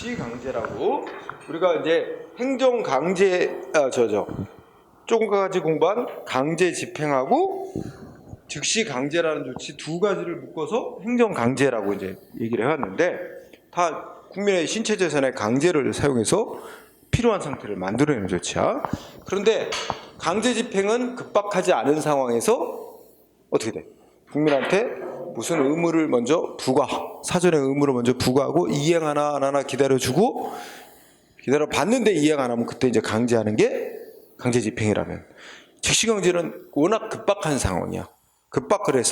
즉시 강제라고 우리가 이제 행정 강제 조금까지 공부한 강제 집행하고 즉시 강제라는 조치 두 가지를 묶어서 행정 강제라고 이제 얘기를 해왔는데 다 국민의 신체 재산의 강제를 사용해서 필요한 상태를 만들어내는 조치야. 그런데 강제 집행은 급박하지 않은 상황에서 어떻게 돼? 국민한테 무슨 의무를 먼저 사전에 의무를 먼저 부과하고 이행하나 안 하나 기다려주고 기다려 봤는데 이행 안 하면 그때 이제 강제하는 게 강제 집행이라면, 즉시 강제는 워낙 급박한 상황이야. 급박한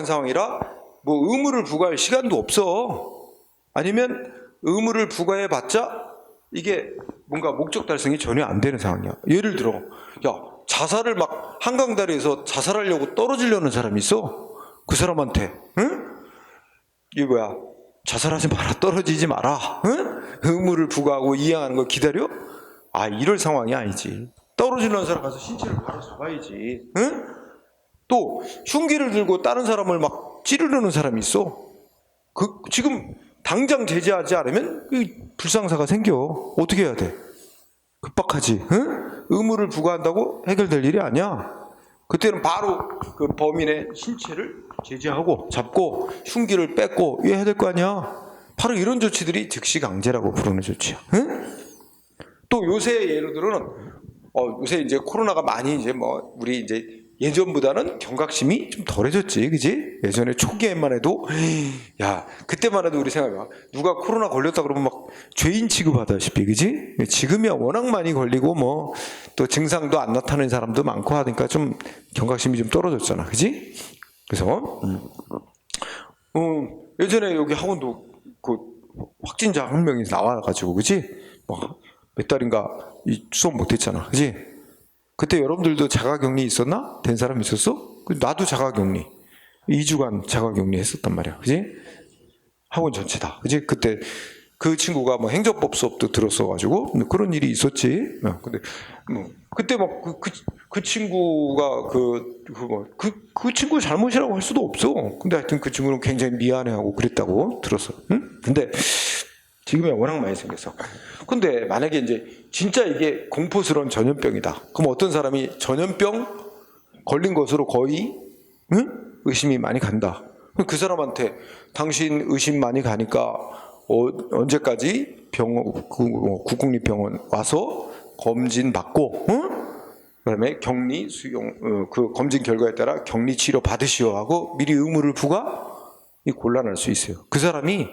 상황이라 뭐 의무를 부과할 시간도 없어. 아니면 의무를 부과해봤자 이게 뭔가 목적 달성이 전혀 안 되는 상황이야. 예를 들어, 자살을 막 한강다리에서 자살하려고 떨어지려는 사람이 있어. 그 사람한테, 이게 뭐야? 자살하지 마라, 떨어지지 마라, 의무를 부과하고 이행하는 걸 기다려? 이럴 상황이 아니지. 떨어지려는 사람 가서 신체를 바로 잡아야지. 또 흉기를 들고 다른 사람을 막 찌르려는 사람이 있어. 지금 당장 제재하지 않으면 불상사가 생겨. 어떻게 해야 돼? 급박하지. 의무를 부과한다고 해결될 일이 아니야. 그때는 바로 그 범인의 신체를 제재하고 잡고 흉기를 뺏고 해야 될 거 아니야. 바로 이런 조치들이 즉시 강제라고 부르는 조치야. 또 요새 예를 들어는 요새 이제 코로나가 많이 이제 우리 이제 예전보다는 경각심이 좀 덜해졌지, 그지? 예전에 초기에만 해도 그때만 해도 우리 생각해봐. 누가 코로나 걸렸다 그러면 막 죄인 취급하다시피, 그지? 지금이야 워낙 많이 걸리고 또 증상도 안 나타나는 사람도 많고 하니까 좀 경각심이 좀 떨어졌잖아, 그지? 그래서 예전에 여기 학원도 그 확진자 한 명이 나와가지고, 그지? 몇 달인가 수업 못했잖아, 그지? 그때 여러분들도 자가격리 있었나? 된 사람 있었어? 나도 자가격리 2주간 자가격리 했었단 말이야, 그지? 학원 전체 다, 그지? 그때 그 친구가 행정법 수업도 들었어가지고 그런 일이 있었지. 근데 그때 그 친구가 그 친구 잘못이라고 할 수도 없어. 근데 하여튼 그 친구는 굉장히 미안해하고 그랬다고 들었어. 근데 지금이 워낙 많이 생겼어. 근데 만약에 이제 진짜 이게 공포스러운 전염병이다. 그럼 어떤 사람이 전염병 걸린 것으로 거의 의심이 많이 간다. 그 사람한테 당신 의심 많이 가니까 언제까지 국공립병원 와서 검진 받고 그다음에 격리 수용 그 검진 결과에 따라 격리 치료 받으시오 하고 미리 의무를 부과? 이 곤란할 수 있어요. 그 사람이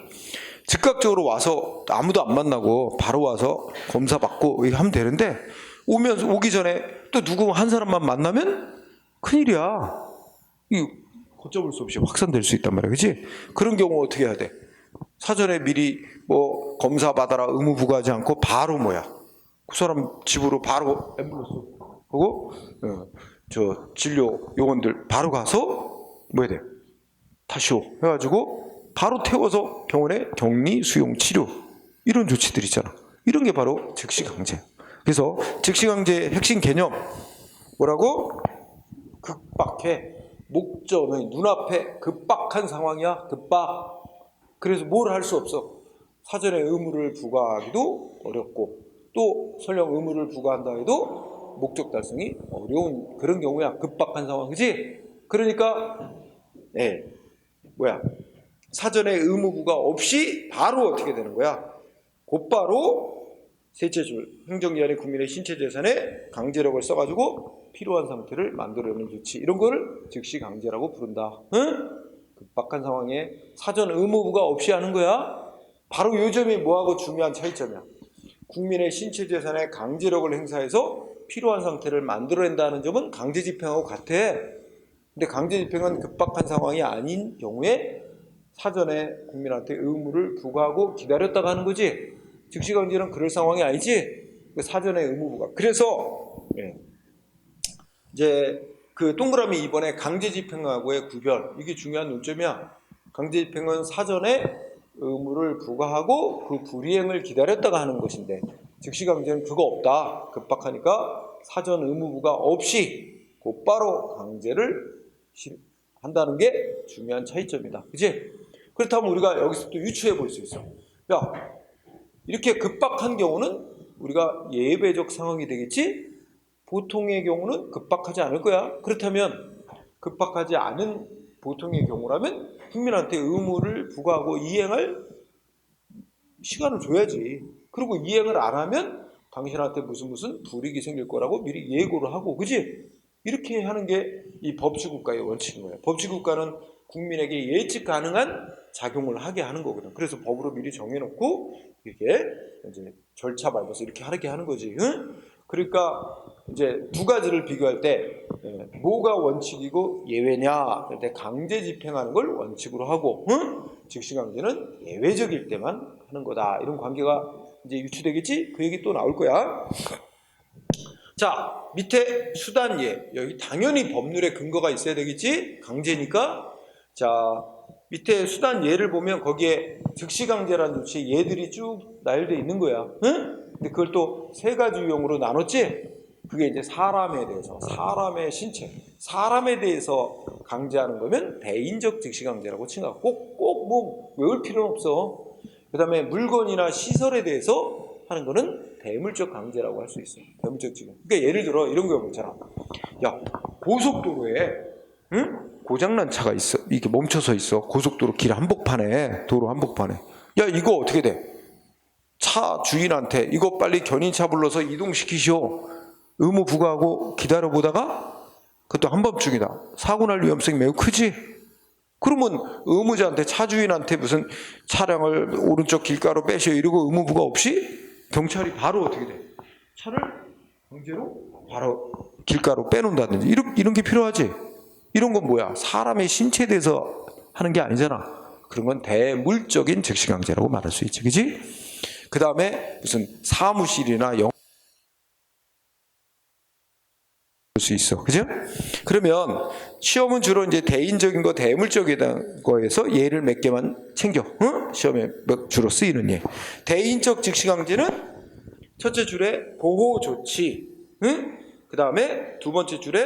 즉각적으로 와서 아무도 안 만나고 바로 와서 검사 받고 하면 되는데 오기 전에 또 누구 한 사람만 만나면 큰일이야. 걷잡을 수 없이 확산될 수 있단 말이야, 그렇지? 그런 경우 어떻게 해야 돼? 사전에 미리 검사 받아라 의무 부과하지 않고 바로 그 사람 집으로 바로 앰뷸런스 하고 진료 요원들 바로 가서 뭐 해야 돼? 다시오 해가지고 바로 태워서 병원에 격리, 수용, 치료, 이런 조치들 있잖아. 이런 게 바로 즉시 강제. 그래서 즉시 강제의 핵심 개념 뭐라고? 급박해. 목적은 눈앞에 급박한 상황이야. 급박. 그래서 뭘 할 수 없어. 사전에 의무를 부과하기도 어렵고 또 설령 의무를 부과한다 해도 목적 달성이 어려운 그런 경우야. 급박한 상황, 그지? 그러니까 사전에 의무부과 없이 바로 어떻게 되는 거야? 곧바로 셋째 줄 행정기관이 국민의 신체 재산에 강제력을 써가지고 필요한 상태를 만들어내는 조치, 이런 거를 즉시 강제라고 부른다. 급박한 상황에 사전 의무부가 없이 하는 거야. 바로 요 점이 뭐하고 중요한 차이점이야. 국민의 신체 재산에 강제력을 행사해서 필요한 상태를 만들어낸다는 점은 강제 집행하고 같아. 근데 강제 집행은 급박한 상황이 아닌 경우에 사전에 국민한테 의무를 부과하고 기다렸다가 하는 거지. 즉시 강제는 그럴 상황이 아니지. 사전에 의무 부과. 그래서 이제 그 동그라미 2번에 강제 집행하고의 구별, 이게 중요한 논점이야. 강제 집행은 사전에 의무를 부과하고 그 불이행을 기다렸다가 하는 것인데 즉시 강제는 그거 없다. 급박하니까 사전 의무 부과 없이 곧바로 강제를 한다는 게 중요한 차이점이다, 그치? 그렇다면 우리가 여기서 또 유추해 볼 수 있어. 이렇게 급박한 경우는 우리가 예외적 상황이 되겠지? 보통의 경우는 급박하지 않을 거야. 그렇다면 급박하지 않은 보통의 경우라면 국민한테 의무를 부과하고 이행할 시간을 줘야지. 그리고 이행을 안 하면 당신한테 무슨 불이익이 생길 거라고 미리 예고를 하고, 그지? 이렇게 하는 게 이 법치국가의 원칙인 거예요. 법치국가는 국민에게 예측 가능한 작용을 하게 하는 거거든. 그래서 법으로 미리 정해놓고 이렇게 이제 절차 밟아서 이렇게 하게 하는 거지. 응? 그러니까 이제 두 가지를 비교할 때 뭐가 원칙이고 예외냐? 그럴 때 강제 집행하는 걸 원칙으로 하고, 응? 즉시강제는 예외적일 때만 하는 거다. 이런 관계가 이제 유추되겠지? 그 얘기 또 나올 거야. 자, 밑에 수단예. 여기 당연히 법률에 근거가 있어야 되겠지? 강제니까. 자, 밑에 수단예를 보면 거기에 즉시강제라는 조치 예들이 쭉 나열되어 있는 거야. 응? 근데 그걸 또 세 가지 유형으로 나눴지? 그게 이제 사람에 대해서, 사람의 신체, 사람에 대해서 강제하는 거면 대인적 즉시강제라고 칭하고 꼭 뭐 외울 필요는 없어. 그 다음에 물건이나 시설에 대해서 하는 거는 대물적 강제라고 할 수 있어요. 대물적 지금. 그러니까 예를 들어 이런 거 있잖아. 야, 고속도로에 응? 고장난 차가 있어. 이게 멈춰서 있어. 고속도로 길 한복판에, 도로 한복판에. 야, 이거 어떻게 돼? 차 주인한테 이거 빨리 견인차 불러서 이동시키시오. 의무 부과하고 기다려보다가 그것도 한밤중이다. 사고 날 위험성이 매우 크지? 그러면 의무자한테, 차 주인한테 무슨 차량을 오른쪽 길가로 빼셔 이러고 의무 부과 없이 경찰이 바로 어떻게 돼? 차를 강제로 바로 길가로 빼놓는다든지 이런 게 필요하지. 이런 건 뭐야? 사람의 신체에 대해서 하는 게 아니잖아. 그런 건 대물적인 즉시강제라고 말할 수 있지, 그지? 그 다음에 무슨 사무실이나 수 있어, 그죠? 그러면 시험은 주로 이제 대인적인 거, 대물적인 거에서 예를 몇 개만 챙겨. 응? 시험에 주로 쓰이는 예. 대인적 즉시강제는 첫째 줄에 보호 조치, 응? 그 다음에 두 번째 줄에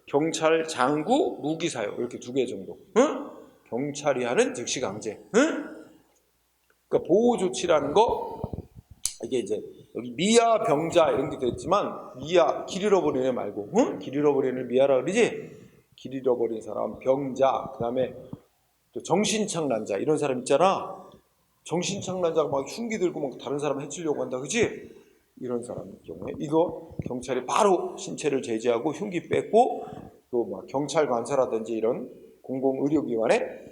경찰 장구 무기 사용, 이렇게 두 개 정도. 응? 경찰이 하는 즉시강제. 응? 그러니까 보호 조치라는 거, 이게 이제 여기 미아 병자 이런 게 됐지만 미아 길 잃어버린 애 말고, 응? 길 잃어버린 애 미아라 그러지? 길 잃어버린 사람 병자, 그 다음에 또 정신착란자 이런 사람 있잖아. 정신착란자가 막 흉기 들고 막 다른 사람 해치려고 한다, 그지? 이런 사람의 경우에 이거 경찰이 바로 신체를 제지하고 흉기 뺏고 또 막 경찰 관사라든지 이런 공공의료기관에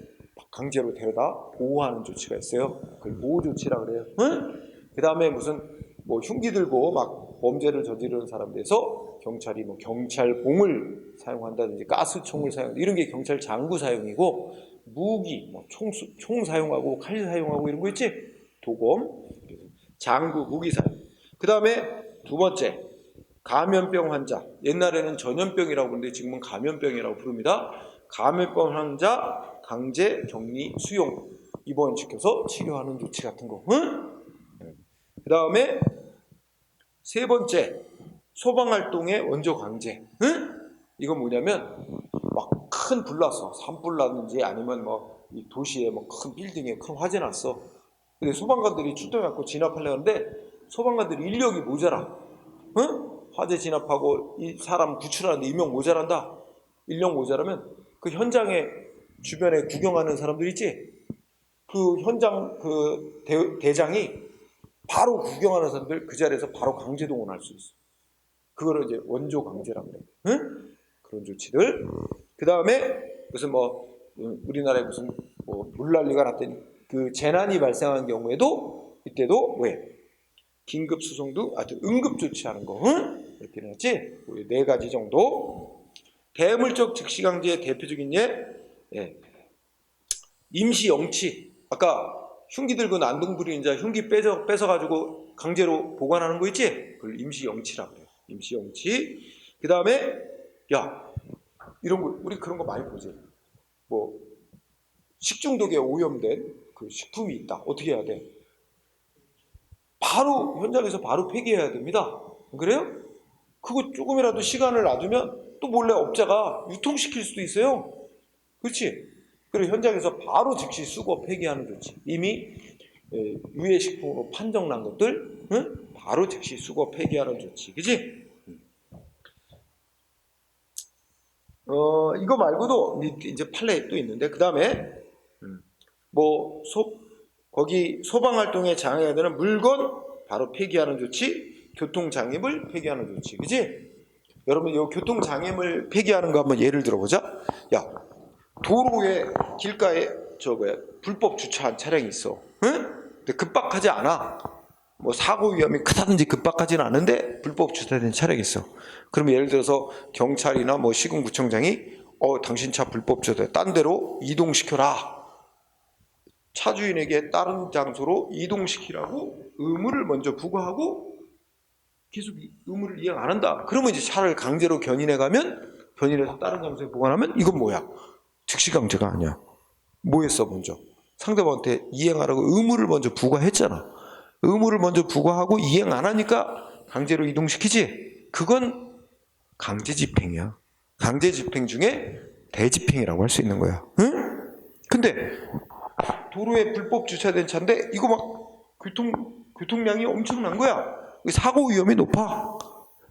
강제로 데려다 보호하는 조치가 있어요. 그걸 보호 조치라 그래요. 응? 그 다음에 무슨 뭐 흉기 들고 막 범죄를 저지르는 사람들에서 경찰이 뭐 경찰봉을 사용한다든지 가스총을 사용, 이런 게 경찰 장구 사용이고, 무기 뭐 총 사용하고 칼 사용하고 이런 거 있지? 도검, 장구, 무기 사용. 그 다음에 두 번째 감염병 환자. 옛날에는 전염병이라고 부르는데 지금은 감염병이라고 부릅니다. 감염병 환자 강제 격리 수용, 입원시켜서 치료하는 조치 같은 거. 응? 그 다음에 세 번째 소방활동의 원조 강제. 응? 이건 뭐냐면 막 큰 불 났어. 산불 났는지 아니면 뭐 이 도시에 뭐 큰 빌딩에 큰 화재 났어. 근데 소방관들이 출동해갖고 진압하려고 하는데 소방관들이 인력이 모자라. 응? 화재 진압하고 이 사람 구출하는데 인력 모자란다. 인력 모자라면 그 현장에 주변에 구경하는 사람들 있지? 그 현장 그 대장이 바로 구경하는 사람들 그 자리에서 바로 강제 동원할 수 있어. 그거를 이제 원조 강제라고 그래. 응? 그런 조치들. 그 다음에 무슨 뭐 우리나라에 무슨 뭐 물난리가 났더니 그 재난이 발생한 경우에도 이때도 왜 긴급 수송도 하여튼 응급 조치하는 거. 응? 이렇게 해놨지. 네 가지 정도. 대물적 즉시강제의 대표적인 예. 임시 영치. 아까 흉기 들고 난동 부리는 자 흉기 뺏어가지고 강제로 보관하는 거 있지? 그걸 임시 영치라고 그래요. 임시 영치. 그 다음에 야 이런 거 우리 그런 거 많이 보지. 뭐 식중독에 오염된 그 식품이 있다. 어떻게 해야 돼? 바로 현장에서 바로 폐기해야 됩니다. 그래요? 그거 조금이라도 시간을 놔두면 또 몰래 업자가 유통시킬 수도 있어요. 그렇지? 그리고 현장에서 바로 즉시 수거 폐기하는 조치. 이미 유해식품으로 판정난 것들, 응? 바로 즉시 수거 폐기하는 조치, 그지? 이거 말고도 이제 판례 또 있는데, 그 다음에 뭐 거기 소방 활동에 장애가 되는 물건 바로 폐기하는 조치, 교통 장애물 폐기하는 조치, 그지? 여러분, 이 교통 장애물 폐기하는 거 한번 예를 들어보자. 야, 도로에 길가에 불법 주차한 차량이 있어, 응? 근데 급박하지 않아. 뭐 사고 위험이 크다든지 급박하지는 않은데 불법 주차된 차량이 있어. 그러면 예를 들어서 경찰이나 뭐 시군구청장이 당신 차 불법 주차돼, 딴 데로 이동시켜라. 차주인에게 다른 장소로 이동시키라고 의무를 먼저 부과하고 계속 의무를 이행 안 한다. 그러면 이제 차를 강제로 견인해서 다른 장소에 보관하면 이건 뭐야? 즉시강제가 아니야. 뭐 했어 먼저? 상대방한테 이행하라고 의무를 먼저 부과했잖아. 의무를 먼저 부과하고 이행 안 하니까 강제로 이동시키지? 그건 강제집행이야. 강제집행 중에 대집행이라고 할 수 있는 거야. 응? 근데 도로에 불법 주차된 차인데 이거 막 교통량이 엄청난 거야. 사고 위험이 높아.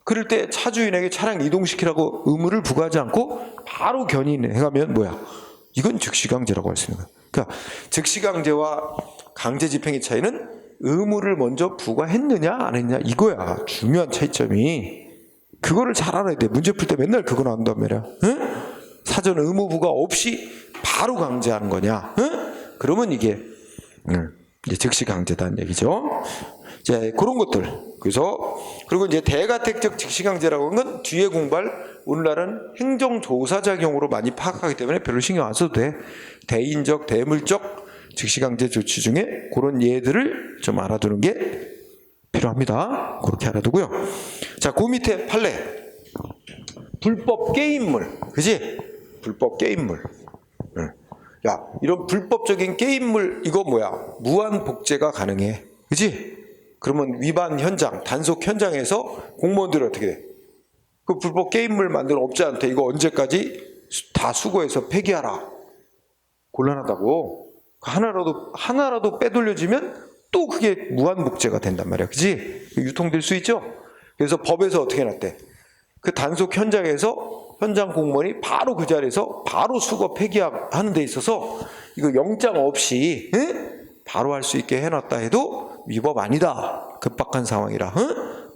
그럴 때 차주인에게 차량 이동시키라고 의무를 부과하지 않고 바로 견인해가면 뭐야? 이건 즉시강제라고 할 수 있는 거야. 그러니까 즉시강제와 강제집행의 차이는 의무를 먼저 부과했느냐 안 했느냐 이거야. 중요한 차이점이. 그거를 잘 알아야 돼. 문제 풀 때 맨날 그거 나온단 말이야. 응? 사전 의무 부과 없이 바로 강제하는 거냐? 응? 그러면 이게 이제 즉시강제다는 얘기죠. 이제 그런 것들. 그래서 그리고 이제 대가택적 즉시강제라고 하는 건 뒤에 공부할, 오늘날은 행정조사작용으로 많이 파악하기 때문에 별로 신경 안 써도 돼. 대인적, 대물적 즉시강제 조치 중에 그런 예들을 좀 알아두는 게 필요합니다. 그렇게 알아두고요. 자, 그 밑에 판례. 불법 게임물. 그지? 불법 게임물. 야, 이런 불법적인 게임물, 이거 뭐야? 무한 복제가 가능해. 그지? 그러면 위반 현장, 단속 현장에서 공무원들이 어떻게 돼? 그 불법 게임물 만드는 업자한테 이거 언제까지 다 수거해서 폐기하라. 곤란하다고. 하나라도 빼돌려지면 또 그게 무한 복제가 된단 말이야. 그지? 유통될 수 있죠? 그래서 법에서 어떻게 해놨대? 그 단속 현장에서 현장 공무원이 바로 그 자리에서 바로 수거 폐기하는 데 있어서 이거 영장 없이 바로 할 수 있게 해놨다 해도 위법 아니다. 급박한 상황이라.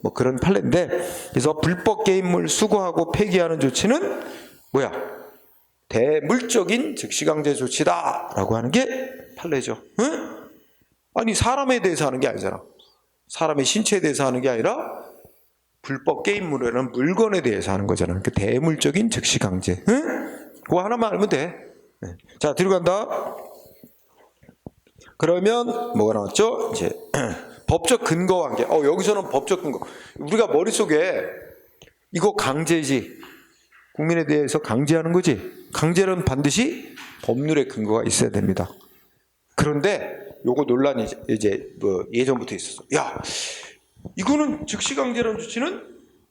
뭐 그런 판례인데, 그래서 불법 게임물 수거하고 폐기하는 조치는 뭐야? 대물적인 즉시강제 조치다라고 하는 게 판례죠. 아니, 사람에 대해서 하는 게 아니잖아. 사람의 신체에 대해서 하는 게 아니라 불법 게임물에는 물건에 대해서 하는 거잖아. 그 대물적인 즉시강제. 그거 하나만 알면 돼. 자, 뒤로 간다. 그러면 뭐가 나왔죠? 이제 법적 근거와 관계. 여기서는 법적 근거. 우리가 머릿속에 이거 강제지. 국민에 대해서 강제하는 거지. 강제는 반드시 법률의 근거가 있어야 됩니다. 그런데 요거 논란이 이제 뭐 예전부터 있었어. 야, 이거는 즉시강제라는 조치는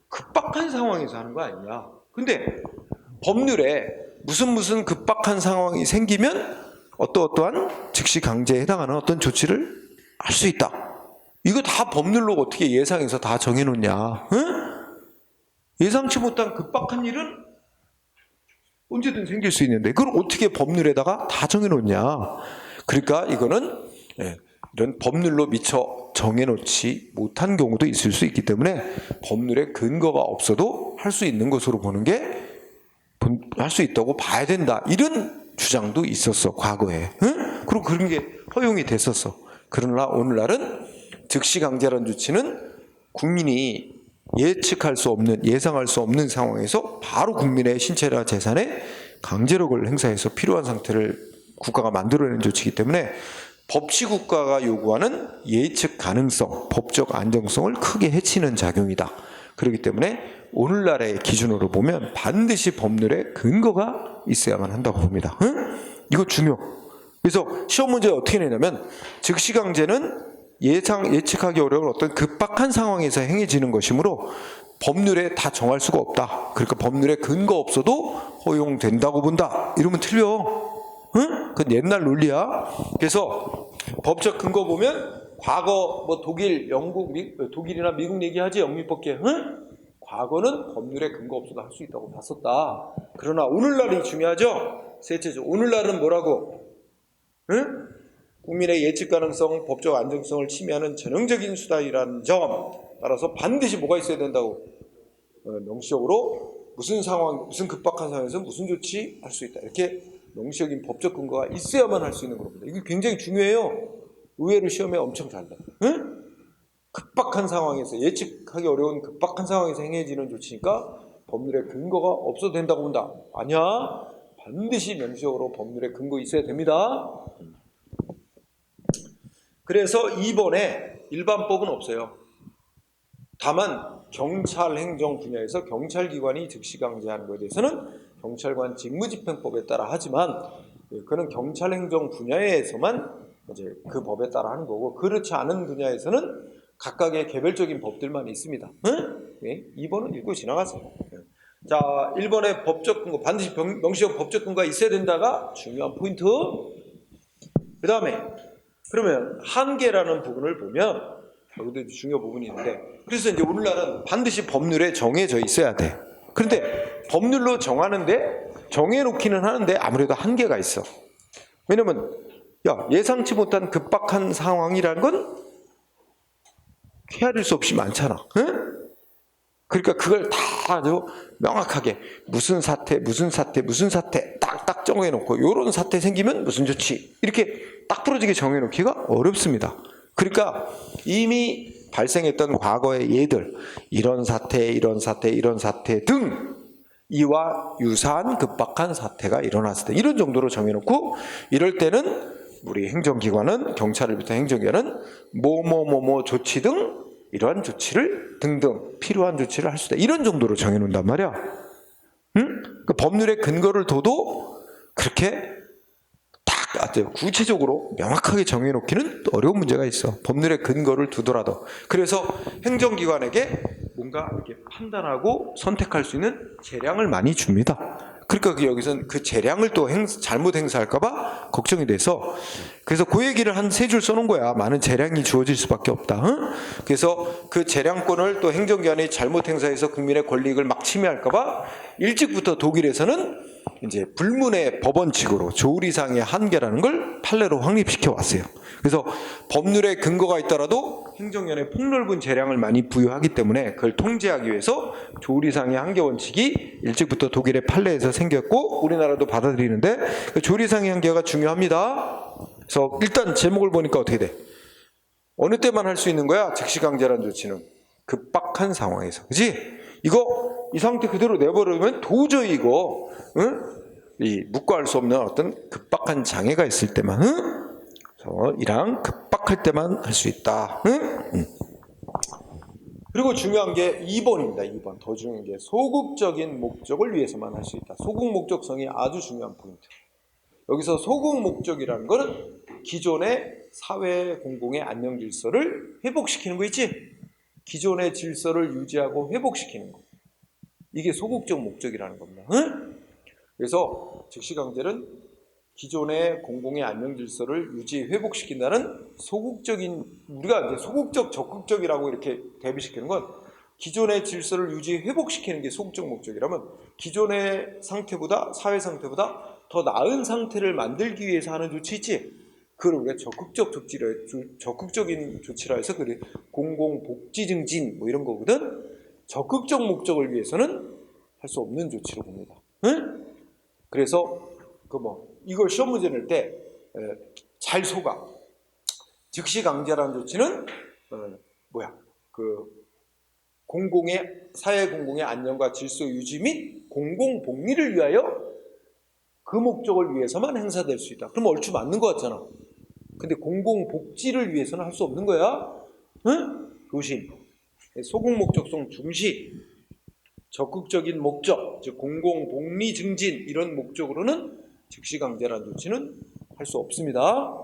급박한 상황에서 하는 거 아니냐. 근데 법률에 무슨 급박한 상황이 생기면 어떠한 즉시강제에 해당하는 어떤 조치를 할 수 있다. 이거 다 법률로 어떻게 예상해서 다 정해놓냐. 예상치 못한 급박한 일은 언제든 생길 수 있는데 그걸 어떻게 법률에다가 다 정해놓냐. 그러니까 이거는 이런 법률로 미처 정해놓지 못한 경우도 있을 수 있기 때문에 법률에 근거가 없어도 할 수 있는 것으로 보는 게 할 수 있다고 봐야 된다. 이런 주장도 있었어, 과거에. 그리고 그런 게 허용이 됐었어. 그러나 오늘날은 즉시강제라는 조치는 국민이 예측할 수 없는, 예상할 수 없는 상황에서 바로 국민의 신체나 재산에 강제력을 행사해서 필요한 상태를 국가가 만들어내는 조치이기 때문에 법치국가가 요구하는 예측 가능성, 법적 안정성을 크게 해치는 작용이다. 그렇기 때문에 오늘날의 기준으로 보면 반드시 법률에 근거가 있어야만 한다고 봅니다. 이거 중요. 그래서 시험 문제에 어떻게 내냐면 즉시강제는 예측하기 어려운 어떤 급박한 상황에서 행해지는 것이므로 법률에 다 정할 수가 없다. 그러니까 법률에 근거 없어도 허용된다고 본다. 이러면 틀려. 그건 옛날 논리야. 그래서 법적 근거 보면 과거 뭐 독일, 영국, 독일이나 미국 얘기하지 영미법계, 응? 과거는 법률에 근거 없어도 할 수 있다고 봤었다. 그러나 오늘날이 중요하죠. 셋째죠. 오늘날은 뭐라고? 응? 국민의 예측 가능성, 법적 안정성을 침해하는 전형적인 수단이라는 점. 따라서 반드시 뭐가 있어야 된다고? 명시적으로 무슨 상황, 무슨 급박한 상황에서 무슨 조치 할 수 있다. 이렇게 명시적인 법적 근거가 있어야만 할 수 있는 겁니다. 이게 굉장히 중요해요. 의외로 시험에 엄청 잘 나요. 응? 급박한 상황에서, 예측하기 어려운 급박한 상황에서 행해지는 조치니까 법률에 근거가 없어도 된다고 본다. 아니야. 반드시 명시적으로 법률에 근거 있어야 됩니다. 그래서 2번에 일반법은 없어요. 다만 경찰 행정 분야에서 경찰기관이 즉시강제하는 것에 대해서는 경찰관 직무집행법에 따라 하지만 그는 경찰 행정 분야에서만 이제 그 법에 따라 하는 거고, 그렇지 않은 분야에서는 각각의 개별적인 법들만 있습니다. 응? 네? 2번은 읽고 지나가세요. 자, 1번의 법적 근거, 반드시 명시적 법적 근거가 있어야 된다가 중요한 포인트. 그 다음에 그러면 한계라는 부분을 보면 여기도 중요 부분이 있는데, 그래서 이제 오늘날은 반드시 법률에 정해져 있어야 돼. 그런데 법률로 정하는데, 정해놓기는 하는데 아무래도 한계가 있어. 왜냐면 예상치 못한 급박한 상황이라는 건 헤아릴 수 없이 많잖아. 응? 그러니까 그걸 다 아주 명확하게 무슨 사태, 무슨 사태, 무슨 사태 딱딱 정해놓고, 요런 사태 생기면 무슨 조치, 이렇게 딱 부러지게 정해놓기가 어렵습니다. 그러니까 이미 발생했던 과거의 예들, 이런 사태, 이런 사태, 이런 사태 등 이와 유사한 급박한 사태가 일어났을 때, 이런 정도로 정해놓고, 이럴 때는 우리 행정기관은, 경찰을 비롯한 행정기관은 뭐뭐뭐뭐 조치 등 이러한 조치를 등등 필요한 조치를 할 수 있다. 이런 정도로 정해놓는단 말이야. 응? 그 법률의 근거를 둬도 그렇게 딱 구체적으로 명확하게 정해놓기는 어려운 문제가 있어. 법률의 근거를 두더라도. 그래서 행정기관에게 뭔가 이렇게 판단하고 선택할 수 있는 재량을 많이 줍니다. 그러니까 여기서는 그 재량을 또 잘못 행사할까봐 걱정이 돼서, 그래서 그 얘기를 한 3줄 써놓은 거야. 많은 재량이 주어질 수밖에 없다. 응? 그래서 그 재량권을 또 행정기관이 잘못 행사해서 국민의 권리익을 막 침해할까봐 일찍부터 독일에서는 이제 불문의 법원칙으로 조리상의 한계라는 걸 판례로 확립시켜 왔어요. 그래서 법률에 근거가 있더라도 행정기관에 폭넓은 재량을 많이 부여하기 때문에 그걸 통제하기 위해서 조리상의 한계 원칙이 일찍부터 독일의 판례에서 생겼고, 우리나라도 받아들이는데 그 조리상의 한계가 중요합니다. 그래서 일단 제목을 보니까 어떻게 돼? 어느 때만 할 수 있는 거야? 즉시강제라는 조치는 급박한 상황에서. 그치? 이거 이 상태 그대로 내버리면 도저히 이거 이 묵과할 수 없는 어떤 급박한 장애가 있을 때만, 그래서 이랑 급박할 때만 할 수 있다. 그리고 중요한 게 2번입니다. 2번. 더 중요한 게 소극적인 목적을 위해서만 할 수 있다. 소극 목적성이 아주 중요한 포인트. 여기서 소극 목적이라는 거는 기존의 사회 공공의 안녕 질서를 회복시키는 거 있지? 기존의 질서를 유지하고 회복시키는 거. 이게 소극적 목적이라는 겁니다. 그래서 즉시강제는 기존의 공공의 안녕 질서를 유지, 회복시킨다는 소극적인, 우리가 이제 소극적, 적극적이라고 이렇게 대비시키는 건, 기존의 질서를 유지, 회복시키는 게 소극적 목적이라면 기존의 상태보다, 사회 상태보다 더 나은 상태를 만들기 위해서 하는 조치 있지? 그걸 우리가 적극적인 조치라 해서 그래, 공공복지 증진 뭐 이런 거거든. 적극적 목적을 위해서는 할 수 없는 조치로 봅니다. 응? 그래서 이걸 시험 문제 낼 때 잘 속아. 즉시강제라는 조치는 사회 공공의 안녕과 질서 유지 및 공공복리를 위하여 그 목적을 위해서만 행사될 수 있다. 그럼 얼추 맞는 것 같잖아. 근데 공공복지를 위해서는 할 수 없는 거야. 응? 조심. 소극 목적성 중시. 적극적인 목적, 즉 공공복리 증진 이런 목적으로는 즉시강제라는 조치는 할 수 없습니다.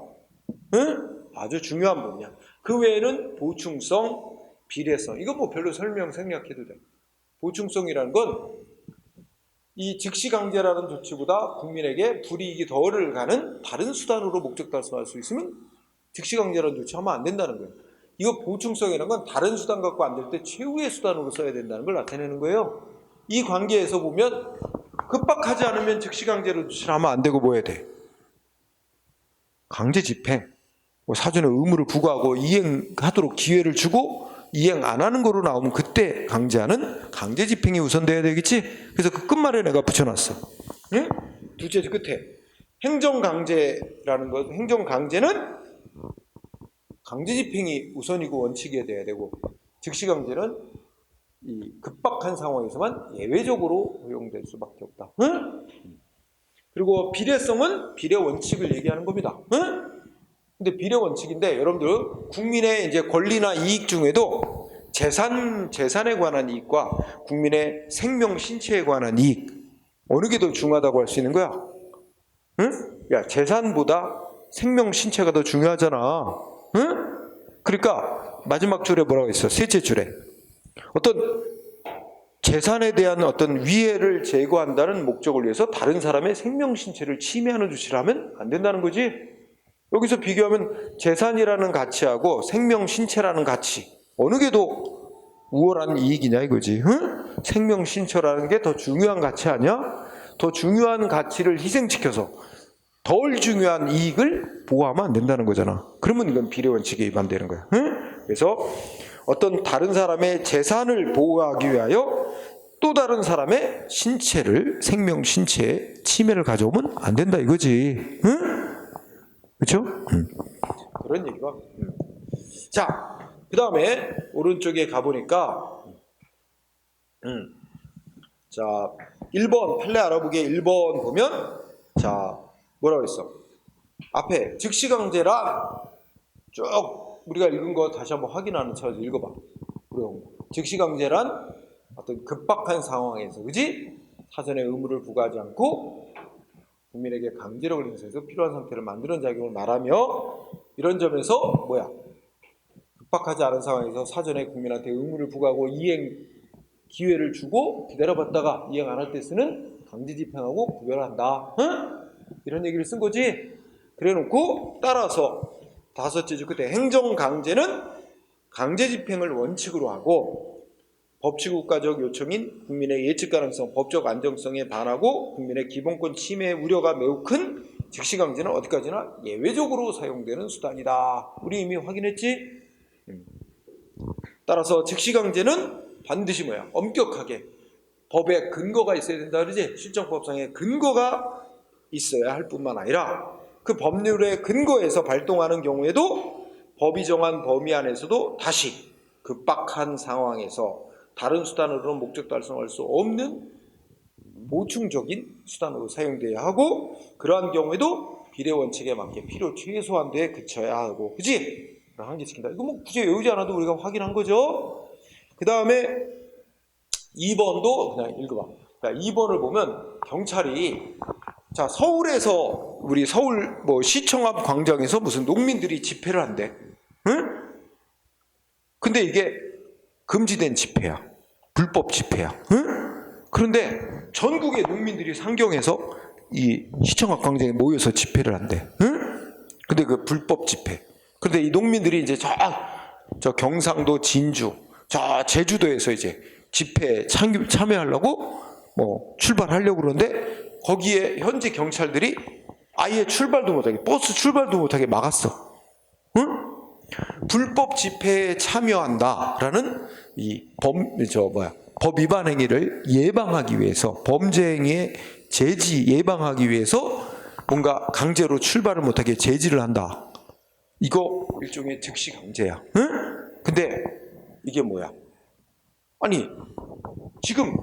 응? 아주 중요한 부분이야. 그 외에는 보충성, 비례성, 이거 뭐 별로 설명 생략해도 돼. 보충성이라는 건 이 즉시강제라는 조치보다 국민에게 불이익이 덜을 가는 다른 수단으로 목적 달성할 수 있으면 즉시강제라는 조치하면 안 된다는 거예요. 이거 보충성이라는 건 다른 수단 갖고 안 될 때 최후의 수단으로 써야 된다는 걸 나타내는 거예요. 이 관계에서 보면 급박하지 않으면 즉시강제로 조치를 하면 안 되고 뭐 해야 돼? 강제집행, 뭐 사전에 의무를 부과하고 이행하도록 기회를 주고 이행 안 하는 거로 나오면 그때 강제하는 강제집행이 우선돼야 되겠지? 그래서 그 끝말에 내가 붙여놨어. 응? 둘째 끝에 행정강제라는 것, 행정강제는 강제집행이 우선이고 원칙이 돼야 되고 즉시강제는 이 급박한 상황에서만 예외적으로 허용될 수밖에 없다. 응? 그리고 비례성은 비례 원칙을 얘기하는 겁니다. 응? 근데 비례 원칙인데 여러분들 국민의 이제 권리나 이익 중에도 재산에 관한 이익과 국민의 생명 신체에 관한 이익 어느 게 더 중요하다고 할 수 있는 거야? 응? 야, 재산보다 생명 신체가 더 중요하잖아. 응? 그러니까 마지막 줄에 뭐라고 했어? 셋째 줄에 어떤 재산에 대한 어떤 위해를 제거한다는 목적을 위해서 다른 사람의 생명 신체를 침해하는 조치를 하면 안 된다는 거지. 여기서 비교하면 재산이라는 가치하고 생명 신체라는 가치 어느 게 더 우월한 이익이냐 이거지. 응? 생명 신체라는 게 더 중요한 가치 아니야? 더 중요한 가치를 희생시켜서 덜 중요한 이익을 보호하면 안 된다는 거잖아. 그러면 이건 비례 원칙에 위반되는 거야. 응? 그래서 어떤 다른 사람의 재산을 보호하기 위하여 또 다른 사람의 신체를 생명 신체에 침해를 가져오면 안 된다 이거지. 응? 그렇죠? 그런 얘기가. 자, 그 다음에 오른쪽에 가보니까 자 1번 판례 알아보기에 1번 보면 자 뭐라고 했어? 앞에 즉시강제란 쭉 우리가 읽은 거 다시 한번 확인하는 차원에서 읽어봐. 즉시강제란 어떤 급박한 상황에서 그지? 사전에 의무를 부과하지 않고 국민에게 강제력을 행사해서 필요한 상태를 만드는 작용을 말하며 이런 점에서 뭐야? 급박하지 않은 상황에서 사전에 국민한테 의무를 부과하고 이행 기회를 주고 기다려봤다가 이행 안 할 때 쓰는 강제집행하고 구별한다. 응? 이런 얘기를 쓴 거지. 그래놓고 따라서 다섯째 줄 끝에 행정강제는 강제집행을 원칙으로 하고 법치국가적 요청인 국민의 예측 가능성, 법적 안정성에 반하고 국민의 기본권 침해 우려가 매우 큰 즉시강제는 어디까지나 예외적으로 사용되는 수단이다. 우리 이미 확인했지? 따라서 즉시강제는 반드시 뭐야? 엄격하게 법에 근거가 있어야 된다 그러지? 실정법상의 근거가 있어야 할 뿐만 아니라 그 법률의 근거에서 발동하는 경우에도 법이 정한 범위 안에서도 다시 급박한 상황에서 다른 수단으로는 목적 달성할 수 없는 보충적인 수단으로 사용돼야 하고 그러한 경우에도 비례 원칙에 맞게 필요 최소한 데 그쳐야 하고 그지? 한개 지킨다. 이거 뭐 굳이 외우지 않아도 우리가 확인한 거죠. 그 다음에 2번도 그냥 읽어봐. 2번을 보면 경찰이 자 서울에서 우리 서울 뭐 시청 앞 광장에서 무슨 농민들이 집회를 한대. 응? 근데 이게 금지된 집회야. 불법 집회야. 응? 그런데 전국의 농민들이 상경해서 이 시청 앞 광장에 모여서 집회를 한대. 응? 근데 그 불법 집회. 그런데 이 농민들이 이제 저 경상도 진주, 저 제주도에서 이제 집회에 참여하려고 뭐 출발하려고 그러는데 거기에 현지 경찰들이 아예 출발도 못하게 버스 출발도 못하게 막았어. 응? 불법 집회에 참여한다라는 이 법 위반 행위를 예방하기 위해서 범죄 행위의 제지 예방하기 위해서 뭔가 강제로 출발을 못하게 제지를 한다. 이거 일종의 즉시 강제야. 응? 근데 이게 뭐야? 아니 지금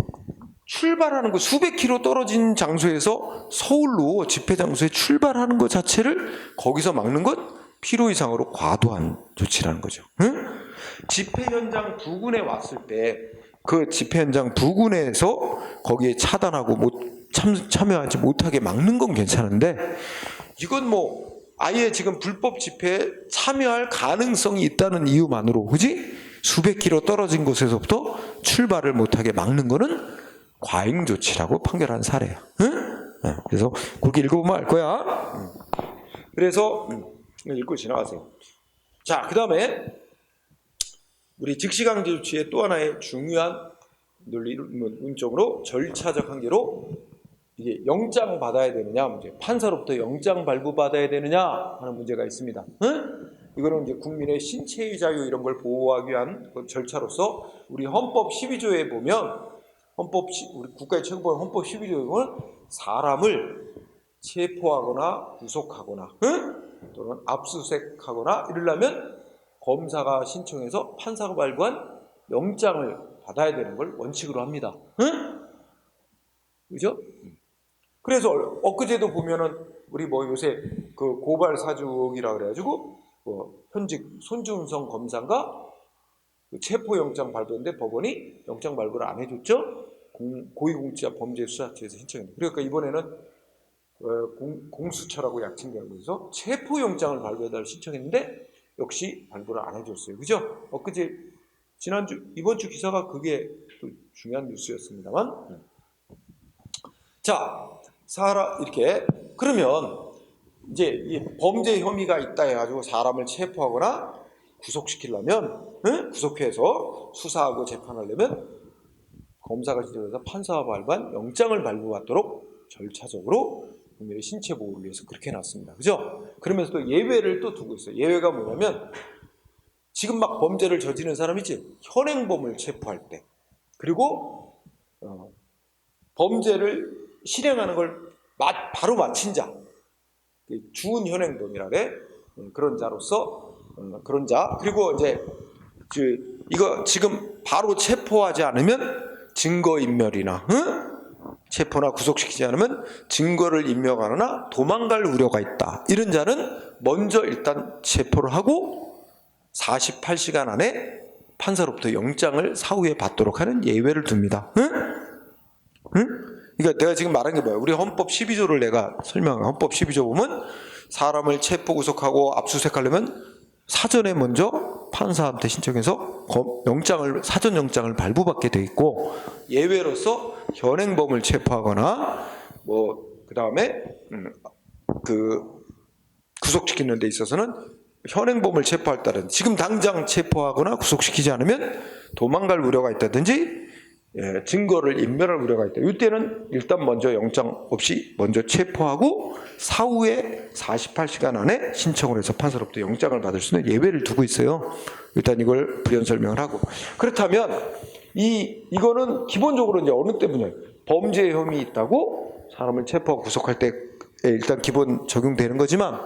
출발하는 거 수백 킬로 떨어진 장소에서 서울로 집회 장소에 출발하는 것 자체를 거기서 막는 것 필요 이상으로 과도한 조치라는 거죠. 응? 집회 현장 부근에 왔을 때 그 집회 현장 부근에서 거기에 차단하고 참여하지 못하게 막는 건 괜찮은데 이건 뭐 아예 지금 불법 집회에 참여할 가능성이 있다는 이유만으로 그지? 수백 킬로 떨어진 곳에서부터 출발을 못하게 막는 거는 과잉 조치라고 판결한 사례야. 응? 그래서 그렇게 읽어보면 알 거야. 그래서 읽고 지나가세요. 자, 그 다음에 우리 즉시강제 조치의 또 하나의 중요한 논리 문점으로 절차적 한계로 이게 영장 받아야 되느냐 문제, 판사로부터 영장 발부받아야 되느냐 하는 문제가 있습니다. 응? 이거는 이제 국민의 신체의 자유 이런 걸 보호하기 위한 그 절차로서 우리 헌법 12조에 보면 우리 국가의 최고법원 헌법 12조에 보면 사람을 체포하거나 구속하거나 또는 압수수색하거나 이러려면 검사가 신청해서 판사가 발부한 영장을 받아야 되는 걸 원칙으로 합니다. 그죠? 그래서 엊그제도 보면은 우리 뭐 요새 그 고발 사주기라 그래가지고 현직 손준성 검사가 그 체포영장 발부했는데 법원이 영장 발부를 안 해줬죠. 고위공직자 범죄수사처에서 신청했는데, 그러니까 이번에는 공수처라고 약칭되고 있어서 체포영장을 발부해달라고 신청했는데 역시 발부를 안 해줬어요. 그죠? 엊그제 이번 주 기사가 그게 또 중요한 뉴스였습니다만. 자, 이렇게 그러면 이제 이 범죄 혐의가 있다 해가지고 사람을 체포하거나 구속시키려면 구속해서 수사하고 재판하려면 검사가 신청해서 판사와 발부한 영장을 발부받도록 절차적으로 국민의 신체 보호를 위해서 그렇게 해놨습니다. 그죠? 그러면서 또 예외를 또 두고 있어요. 예외가 뭐냐면 지금 막 범죄를 저지른 사람이지 현행범을 체포할 때, 그리고 범죄를 실행하는 걸 바로 마친 자, 주은 현행범이라 그래. 그런 자로서 그런 자, 그리고 이제 이거 지금 바로 체포하지 않으면 증거인멸이나 체포나 구속시키지 않으면 증거를 인멸하거나 도망갈 우려가 있다. 이런 자는 먼저 일단 체포를 하고 48시간 안에 판사로부터 영장을 사후에 받도록 하는 예외를 둡니다. 그러니까 내가 지금 말한 게 뭐야? 우리 헌법 12조를 내가 설명한 헌법 12조 보면 사람을 체포 구속하고 압수수색하려면 사전에 먼저 판사한테 신청해서 사전 영장을 발부받게 돼 있고, 예외로서 현행범을 체포하거나 그 다음에 구속시키는 데 있어서는 현행범을 체포할 때는 지금 당장 체포하거나 구속시키지 않으면 도망갈 우려가 있다든지 증거를 인멸할 우려가 있다. 이때는 일단 먼저 영장 없이 먼저 체포하고 사후에 48시간 안에 신청을 해서 판사로부터 영장을 받을 수 있는 예외를 두고 있어요. 일단 이걸 부연 설명을 하고, 그렇다면 이거는 기본적으로 이제 어느 때문에 범죄 혐의 있다고 사람을 체포하고 구속할 때 일단 기본 적용되는 거지만,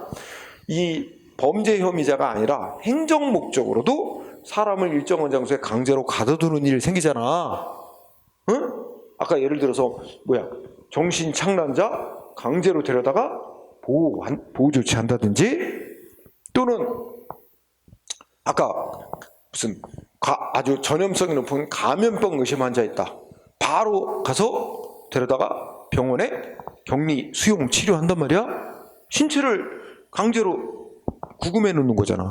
이 범죄 혐의자가 아니라 행정 목적으로도 사람을 일정한 장소에 강제로 가둬두는 일이 생기잖아. 아까 예를 들어서 정신착란자 강제로 데려다가 보호 조치한다든지, 또는 아까 무슨 아주 전염성이 높은 감염병 의심 환자 있다, 바로 가서 데려다가 병원에 격리 수용 치료한단 말이야. 신체를 강제로 구금해 놓는 거잖아.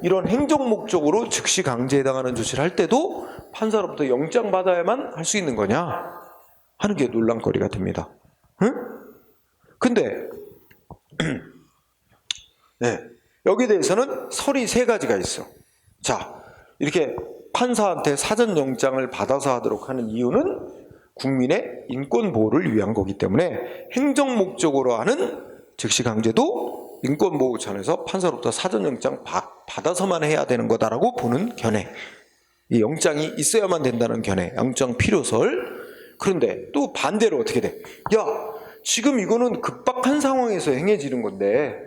이런 행정 목적으로 즉시 강제에 해당하는 조치를 할 때도 판사로부터 영장 받아야만 할 수 있는 거냐 하는 게 논란거리가 됩니다. 근데 여기에 대해서는 설이 3가지가 있어. 자, 이렇게 판사한테 사전 영장을 받아서 하도록 하는 이유는 국민의 인권 보호를 위한 거기 때문에, 행정 목적으로 하는 즉시 강제도 인권보호 차원에서 판사로부터 사전영장 받아서만 해야 되는 거다라고 보는 견해, 이 영장이 있어야만 된다는 견해, 영장 필요설. 그런데 또 반대로 어떻게 돼? 지금 이거는 급박한 상황에서 행해지는 건데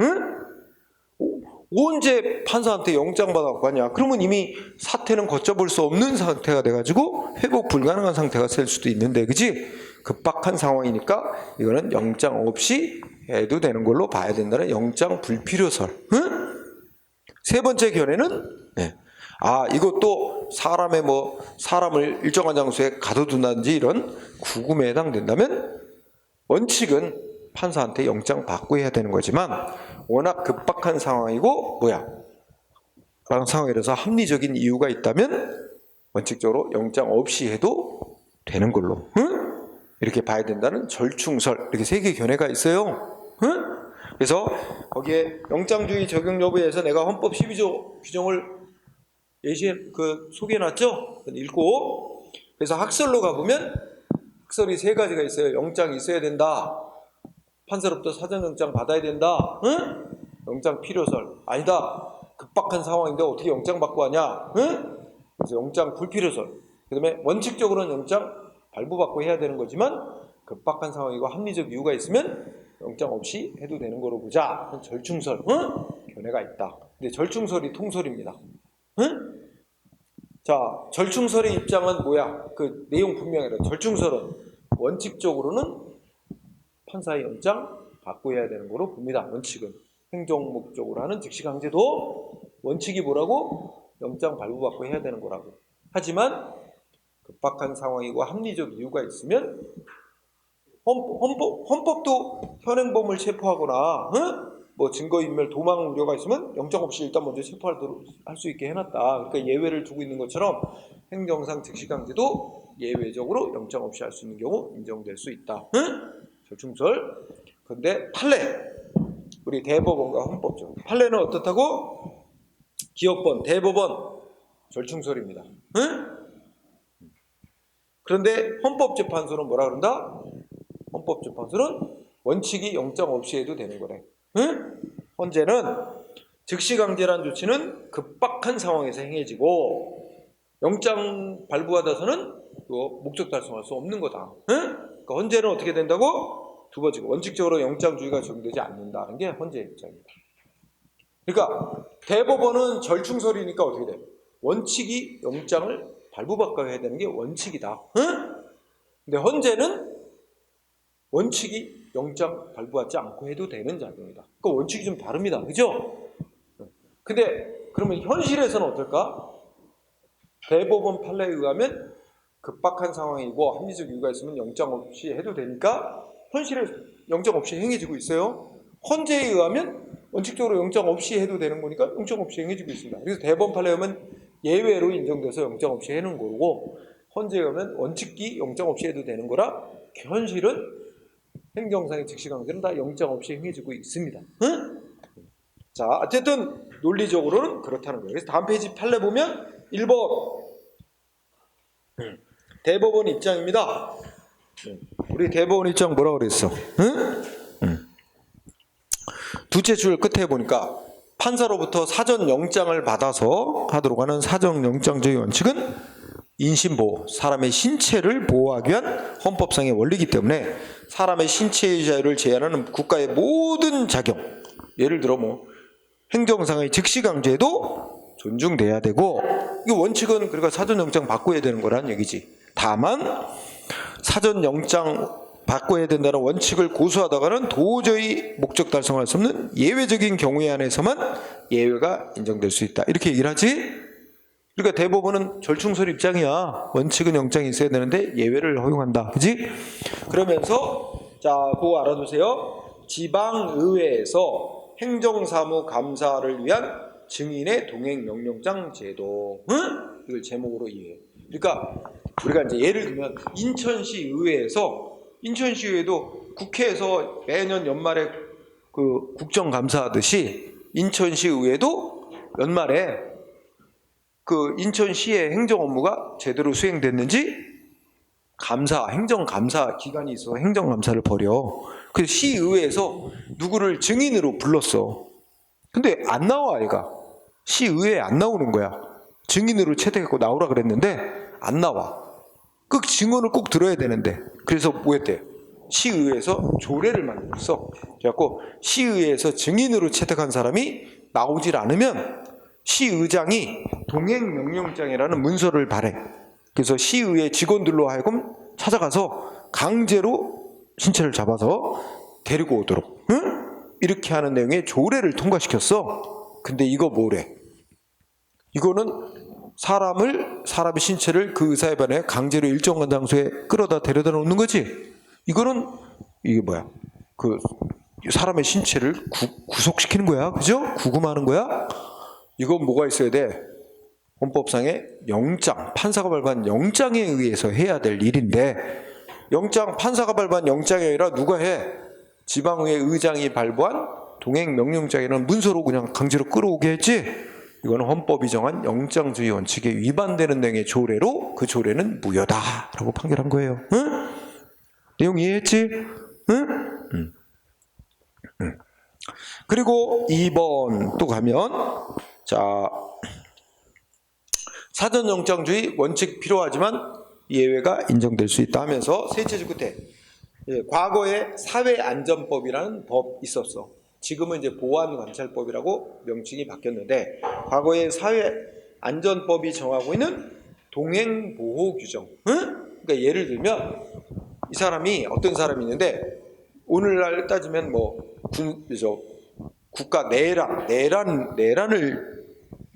언제 판사한테 영장 받아갖고 하냐? 그러면 이미 사태는 걷잡을 수 없는 상태가 돼가지고 회복 불가능한 상태가 될 수도 있는데, 그지? 급박한 상황이니까 이거는 영장 없이 해도 되는 걸로 봐야 된다는 영장 불필요설. 3번째 견해는 이것도 사람을 일정한 장소에 가둬둔다든지 이런 구금에 해당된다면 원칙은 판사한테 영장 받고 해야 되는 거지만, 워낙 급박한 상황이고 그런 상황이라서 합리적인 이유가 있다면 원칙적으로 영장 없이 해도 되는 걸로 이렇게 봐야 된다는 절충설, 이렇게 3개 견해가 있어요. 그래서 거기에 영장주의 적용 여부에서 내가 헌법 12조 규정을 소개해놨죠? 읽고, 그래서 학설로 가보면 학설이 3가지가 있어요. 영장이 있어야 된다. 판사로부터 사전영장 받아야 된다. 응? 영장 필요설. 아니다. 급박한 상황인데 어떻게 영장 받고 하냐? 응? 그래서 영장 불필요설. 그 다음에 원칙적으로는 영장 발부받고 해야 되는 거지만 급박한 상황이고 합리적 이유가 있으면 영장 없이 해도 되는 거로 보자. 절충설. 응? 견해가 있다. 근데 절충설이 통설입니다. 응? 자, 절충설의 입장은 뭐야? 그 내용 분명해요. 절충설은 원칙적으로는 판사의 영장 받고 해야 되는 거로 봅니다. 원칙은. 행정 목적으로 하는 즉시강제도 원칙이 뭐라고? 영장 발부받고 해야 되는 거라고. 하지만 급박한 상황이고 합리적 이유가 있으면 헌법도 현행범을 체포하거나 뭐 증거인멸 도망 우려가 있으면 영장 없이 일단 먼저 체포할 수 있게 해놨다. 그러니까 예외를 두고 있는 것처럼 행정상 즉시강제도 예외적으로 영장 없이 할 수 있는 경우 인정될 수 있다. 절충설. 근데 판례, 우리 대법원과 헌법적 판례는 어떻다고? 기업번, 대법원 절충설입니다. 그런데 헌법재판소는 뭐라 그런다? 헌법재판소는 원칙이 영장 없이 해도 되는 거래. 헌재는 즉시강제란 조치는 급박한 상황에서 행해지고 영장 발부받아서는 목적 달성할 수 없는 거다. 그러니까 헌재는 어떻게 된다고? 두 번째가 원칙적으로 영장주의가 적용되지 않는다는 게 헌재의 입장입니다. 그러니까 대법원은 절충설이니까 어떻게 돼? 원칙이 영장을 발부받고 해야 되는 게 원칙이다. 근데 헌재는 원칙이 영장 발부받지 않고 해도 되는 작용이다. 그러니까 원칙이 좀 다릅니다. 그죠? 근데 그러면 현실에서는 어떨까? 대법원 판례에 의하면 급박한 상황이고 합리적 이유가 있으면 영장 없이 해도 되니까 현실에 영장 없이 행해지고 있어요. 헌재에 의하면 원칙적으로 영장 없이 해도 되는 거니까 영장 없이 행해지고 있습니다. 그래서 대법원 판례에 의하면 예외로 인정돼서 영장 없이 해는 거고 헌재에 의하면 원칙이 영장 없이 해도 되는 거라 현실은 행정상의 즉시강제는 다 영장 없이 행해지고 있습니다. 자, 어쨌든 논리적으로는 그렇다는 거예요. 그래서 다음 페이지 판례 보면 1번 대법원 입장입니다. 우리 대법원 입장 뭐라고 그랬어? 두째 줄 끝에 보니까 판사로부터 사전 영장을 받아서 하도록 하는 사전 영장주의 원칙은 인신보호, 사람의 신체를 보호하기 위한 헌법상의 원리이기 때문에 사람의 신체의 자유를 제한하는 국가의 모든 작용, 예를 들어 뭐 행정상의 즉시강제도 존중돼야 되고, 이 원칙은 그러니까 사전 영장 받고 해야 되는 거라는 얘기지. 다만 사전 영장 받고 해야 된다는 원칙을 고수하다가는 도저히 목적 달성할 수 없는 예외적인 경우에 한해서만 예외가 인정될 수 있다. 이렇게 얘기를 하지. 그러니까 대법원은 절충설 입장이야. 원칙은 영장이 있어야 되는데 예외를 허용한다. 그지? 그러면서 자, 그거 알아두세요. 지방의회에서 행정사무감사를 위한 증인의 동행명령장 제도. 이걸 제목으로 이해해. 그러니까 우리가 이제 예를 들면 인천시 의회도 국회에서 매년 연말에 그 국정감사하듯이 인천시 의회도 연말에 그 인천시의 행정 업무가 제대로 수행됐는지 행정감사 기관이 있어서 행정감사를 벌여. 그래서 시의회에서 누구를 증인으로 불렀어. 근데 안 나와, 얘가. 시의회에 안 나오는 거야. 증인으로 채택했고 나오라 그랬는데 안 나와. 그 증언을 꼭 들어야 되는데. 그래서 뭐 했대? 시의회에서 조례를 만들었어. 그래갖고 시의회에서 증인으로 채택한 사람이 나오질 않으면 시의장이 동행명령장이라는 문서를 발행. 그래서 시의회 직원들로 하여금 찾아가서 강제로 신체를 잡아서 데리고 오도록 이렇게 하는 내용의 조례를 통과시켰어. 근데 이거 뭐래? 이거는 사람의 신체를 그 의사에 반해 강제로 일정한 장소에 끌어다 데려다 놓는 거지. 이거는 이게 뭐야? 그 사람의 신체를 구속시키는 거야, 그죠? 구금하는 거야. 이건 뭐가 있어야 돼? 헌법상의 영장, 판사가 발부한 영장에 의해서 해야 될 일인데, 판사가 발부한 영장이 아니라 누가 해? 지방의회 의장이 발부한 동행 명령장에는 문서로 그냥 강제로 끌어오게 했지, 이거는 헌법이 정한 영장주의 원칙에 위반되는 등의 조례로 그 조례는 무효다라고 판결한 거예요. 응? 내용 이해했지? 응? 그리고 2번 또 가면, 자, 사전영장주의 원칙 필요하지만 예외가 인정될 수 있다 하면서 세 페이지 끝에 과거에 사회안전법이라는 법 있었어. 지금은 이제 보안관찰법이라고 명칭이 바뀌었는데, 과거에 사회안전법이 정하고 있는 동행보호 규정. 그러니까 예를 들면 이 사람이, 어떤 사람이 있는데 오늘날 따지면 뭐 국가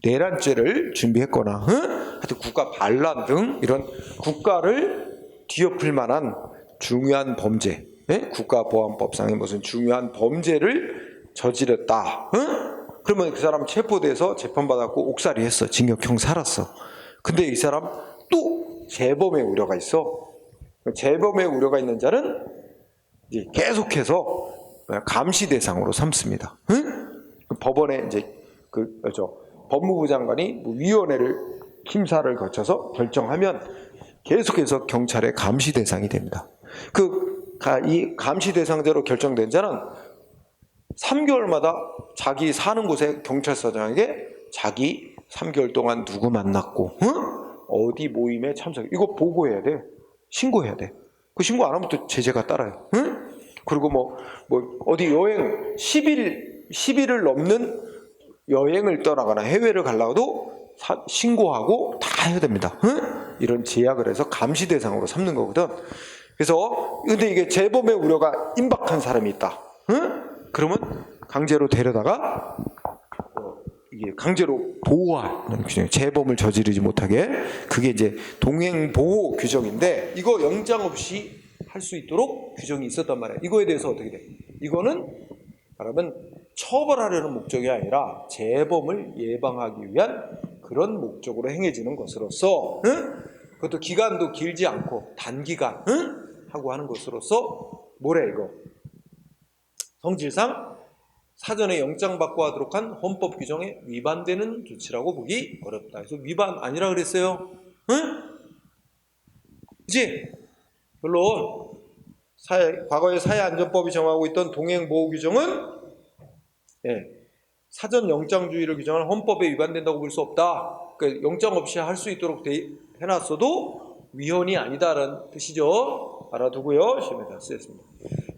내란죄를 준비했거나, 하여튼 국가 반란 등 이런 국가를 뒤엎을 만한 중요한 범죄, 국가보안법상의 무슨 중요한 범죄를 저질렀다. 그러면 그 사람 체포돼서 재판받았고 옥살이했어. 징역형 살았어. 근데 이 사람 또 재범의 우려가 있어. 재범의 우려가 있는 자는 이제 계속해서 감시 대상으로 삼습니다. 법원에 이제 법무부 장관이 위원회를 심사를 거쳐서 결정하면 계속해서 경찰의 감시 대상이 됩니다. 이 감시 대상자로 결정된 자는 3개월마다 자기 사는 곳에 경찰서장에게 자기 3개월 동안 누구 만났고, 어디 모임에 참석, 이거 보고해야 돼. 신고해야 돼. 그 신고 안 하면 또 제재가 따라요. 그리고 뭐 어디 여행 10일을 넘는 여행을 떠나거나 해외를 가려고도 신고하고 다 해야 됩니다. 이런 제약을 해서 감시 대상으로 삼는 거거든. 그래서 근데 이게 재범의 우려가 임박한 사람이 있다. 그러면 강제로 데려다가 이게 강제로 보호하는 규정, 재범을 저지르지 못하게, 그게 이제 동행보호 규정인데, 이거 영장 없이 할 수 있도록 규정이 있었단 말이에요. 이거에 대해서 어떻게 돼? 이거는 말하면 처벌하려는 목적이 아니라 재범을 예방하기 위한 그런 목적으로 행해지는 것으로서, 그것도 기간도 길지 않고 단기간 하고 하는 것으로서 뭐래 이거? 성질상 사전에 영장 받고 하도록 한 헌법 규정에 위반되는 조치라고 보기 어렵다. 그래서 위반 아니라 그랬어요. 그치? 물론 과거에 사회안전법이 정하고 있던 동행보호 규정은 사전 영장주의를 규정하는 헌법에 위반된다고 볼 수 없다. 그러니까 영장 없이 할 수 있도록 해놨어도 위헌이 아니다라는 뜻이죠. 알아두고요. 시험에다 쓰겠습니다.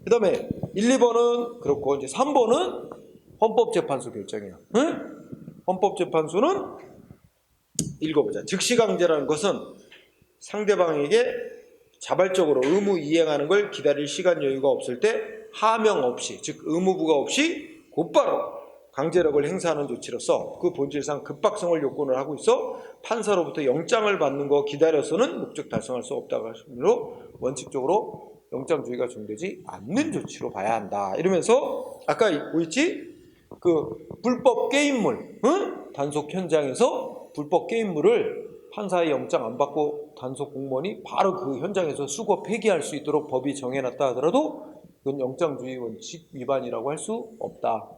그 다음에 1, 2번은 그렇고, 이제 3번은 헌법재판소 결정이에요. 헌법재판소는 읽어보자. 즉시강제라는 것은 상대방에게 자발적으로 의무 이행하는 걸 기다릴 시간 여유가 없을 때 하명 없이, 즉 의무부가 없이 곧바로 강제력을 행사하는 조치로서 그 본질상 급박성을 요건을 하고 있어 판사로부터 영장을 받는 거 기다려서는 목적 달성할 수 없다고 하시므로 원칙적으로 영장주의가 적용되지 않는 조치로 봐야 한다. 이러면서 아까 뭐 있지? 그 불법 게임물, 단속 현장에서 불법 게임물을 판사의 영장 안 받고 단속 공무원이 바로 그 현장에서 수거 폐기할 수 있도록 법이 정해놨다 하더라도 그건 영장주의 원칙 위반이라고 할 수 없다.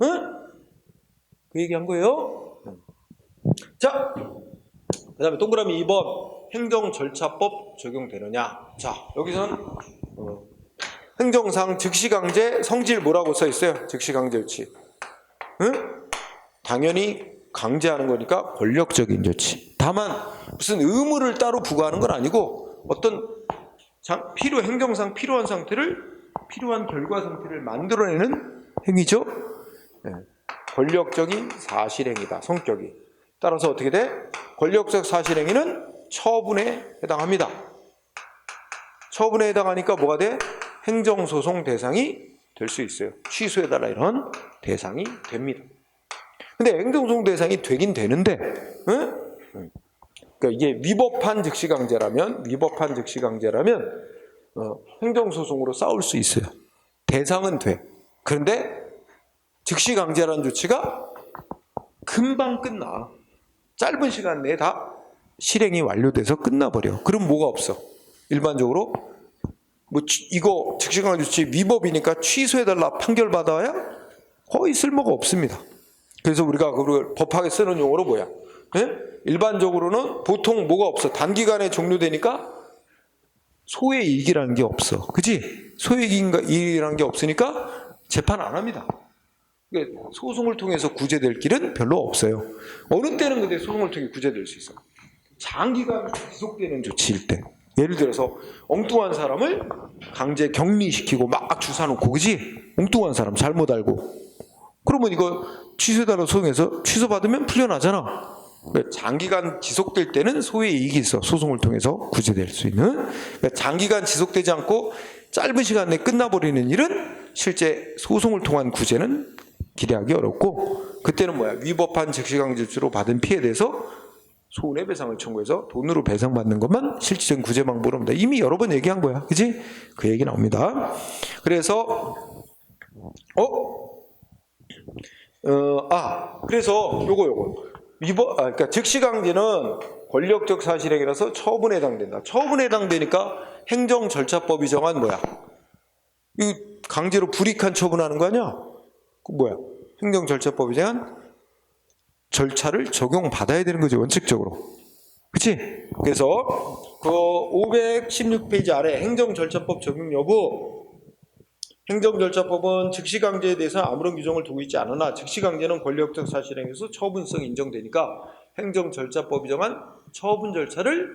그 얘기한 거예요. 자, 그 다음에 동그라미 2번 행정절차법 적용되느냐. 자, 여기서는 행정상 즉시강제 성질 뭐라고 써있어요? 즉시강제 조치. 당연히 강제하는 거니까 권력적인 조치. 다만 무슨 의무를 따로 부과하는 건 아니고 어떤 행정상 필요한 결과 상태를 만들어내는 행위죠. 권력적인 사실행위다. 성격이. 따라서 어떻게 돼? 권력적 사실행위는 처분에 해당합니다. 처분에 해당하니까 뭐가 돼? 행정소송 대상이 될 수 있어요. 취소해달라 이런 대상이 됩니다. 근데 행정소송 대상이 되긴 되는데, 그러니까 이게 위법한 즉시강제라면 행정소송으로 싸울 수 있어요. 대상은 돼. 그런데 즉시강제라는 조치가 금방 끝나. 짧은 시간 내에 다 실행이 완료돼서 끝나버려. 그럼 뭐가 없어? 일반적으로 이거 즉시강제 조치 위법이니까 취소해달라 판결 받아야 거의 쓸모가 없습니다. 그래서 우리가 그걸 법학에 쓰는 용어로 뭐야? 예? 일반적으로는 보통 뭐가 없어? 단기간에 종료되니까 소의 이익이라는 게 없어. 그치? 소의 이익이라는 게 없으니까 재판 안 합니다. 그러니까 소송을 통해서 구제될 길은 별로 없어요. 어느 때는 근데 소송을 통해 구제될 수 있어? 장기간 지속되는 조치일 때. 예를 들어서 엉뚱한 사람을 강제 격리시키고 막 주사 놓고, 그지? 엉뚱한 사람 잘못 알고. 그러면 이거 취소해달라고 소송해서 취소받으면 풀려나잖아. 그러니까 장기간 지속될 때는 소의 이익이 있어. 소송을 통해서 구제될 수 있는. 그러니까 장기간 지속되지 않고 짧은 시간 내에 끝나버리는 일은 실제 소송을 통한 구제는 기대하기 어렵고, 그때는 뭐야? 위법한 즉시강제조치로 받은 피해에 대해서 손해배상을 청구해서 돈으로 배상받는 것만 실질적인 구제 방법으로 합니다. 이미 여러 번 얘기한 거야. 그지? 그 얘기 나옵니다. 그래서 그래서 요거 그러니까 즉시강제는 권력적 사실행위라서 처분에 해당된다. 처분에 해당되니까 행정절차법이 정한 뭐야? 이 강제로 불이익한 처분하는 거 아니야? 그 뭐야? 행정절차법이 정한 절차를 적용받아야 되는 거지, 원칙적으로. 그치? 그래서 그 516페이지 아래 행정절차법 적용 여부. 행정절차법은 즉시강제에 대해서 아무런 규정을 두고 있지 않으나 즉시강제는 권력적 사실행위에서 처분성이 인정되니까 행정절차법이 정한 처분 절차를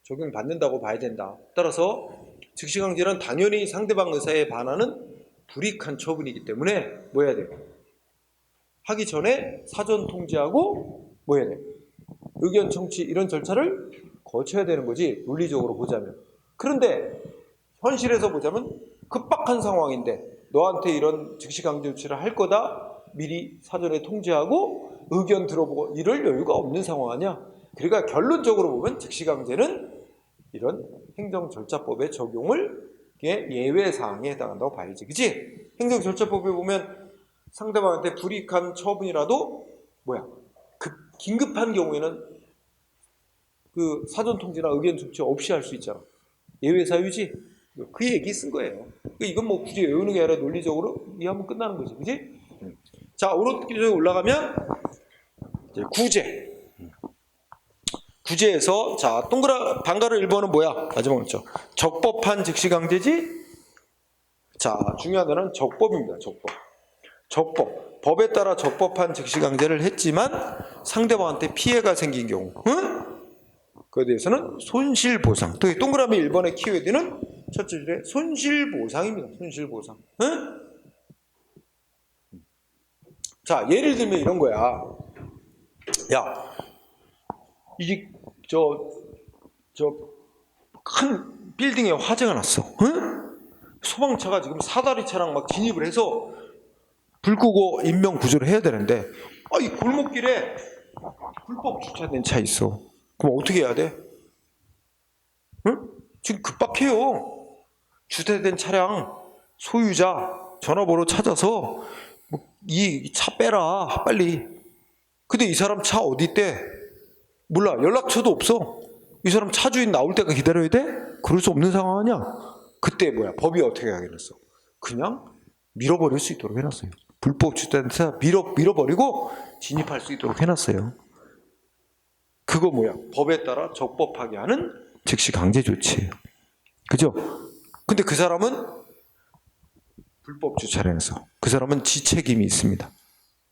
적용받는다고 봐야 된다. 따라서 즉시강제는 당연히 상대방 의사에 반하는 불이익한 처분이기 때문에 뭐 해야 돼요? 하기 전에 사전 통지하고 뭐 해야 돼? 의견 청취 이런 절차를 거쳐야 되는 거지, 논리적으로 보자면. 그런데 현실에서 보자면 급박한 상황인데 너한테 이런 즉시강제 조치를 할 거다, 미리 사전에 통지하고 의견 들어보고 이럴 여유가 없는 상황 아니야. 그러니까 결론적으로 보면 즉시강제는 이런 행정절차법의 적용을 예외사항에 해당한다고 봐야지. 그치? 행정절차법에 보면 상대방한테 불이익한 처분이라도 뭐야? 긴급한 경우에는 그 사전 통지나 의견 조치 없이 할 수 있잖아. 예외 사유지. 그 얘기 쓴 거예요. 이건 뭐 굳이 외우는 게 아니라 논리적으로 이해하면 끝나는 거지, 그지? 자, 오른쪽에 올라가면 이제 구제. 구제에서 자 방가루 1번은 뭐야? 마지막 문자. 적법한 즉시강제지. 자, 중요한 거는 적법입니다. 적법. 법에 따라 적법한 즉시강제를 했지만 상대방한테 피해가 생긴 경우, 그에 대해서는 손실보상. 또 동그라미 1번의 키워드는 첫째 줄에 손실보상입니다. 손실보상. 자, 예를 들면 이런 거야. 야, 이게 큰 빌딩에 화재가 났어. 소방차가 지금 사다리차랑 막 진입을 해서 불 끄고 인명 구조를 해야 되는데, 이 골목길에 불법 주차된 차 있어. 그럼 어떻게 해야 돼? 지금 급박해요. 주차된 차량 소유자 전화번호 찾아서 이 차 빼라, 빨리. 근데 이 사람 차 어디 있대? 몰라. 연락처도 없어. 이 사람 차 주인 나올 때까지 기다려야 돼? 그럴 수 없는 상황 아니야? 그때 뭐야? 법이 어떻게 하겠어? 그냥 밀어버릴 수 있도록 해놨어요. 불법 주차된 차 밀어버리고 진입할 수 있도록 해놨어요. 그거 뭐야? 법에 따라 적법하게 하는 즉시 강제 조치예요. 그죠? 근데 그 사람은 불법 주차를 해서 그 사람은 지책임이 있습니다.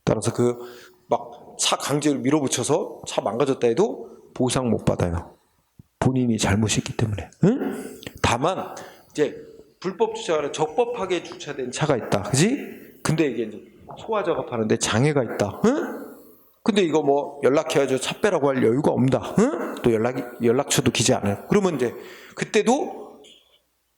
따라서 막 차 강제로 밀어붙여서 차 망가졌다 해도 보상 못 받아요. 본인이 잘못이 있기 때문에. 다만 이제 불법 주차가 아니라 적법하게 주차된 차가 있다. 그지? 근데 이게 이제 소화 작업하는데 장애가 있다. 근데 이거 뭐 연락해야죠. 차 빼라고 할 여유가 없다. 또 연락처도 기재 안 해요. 그러면 이제 그때도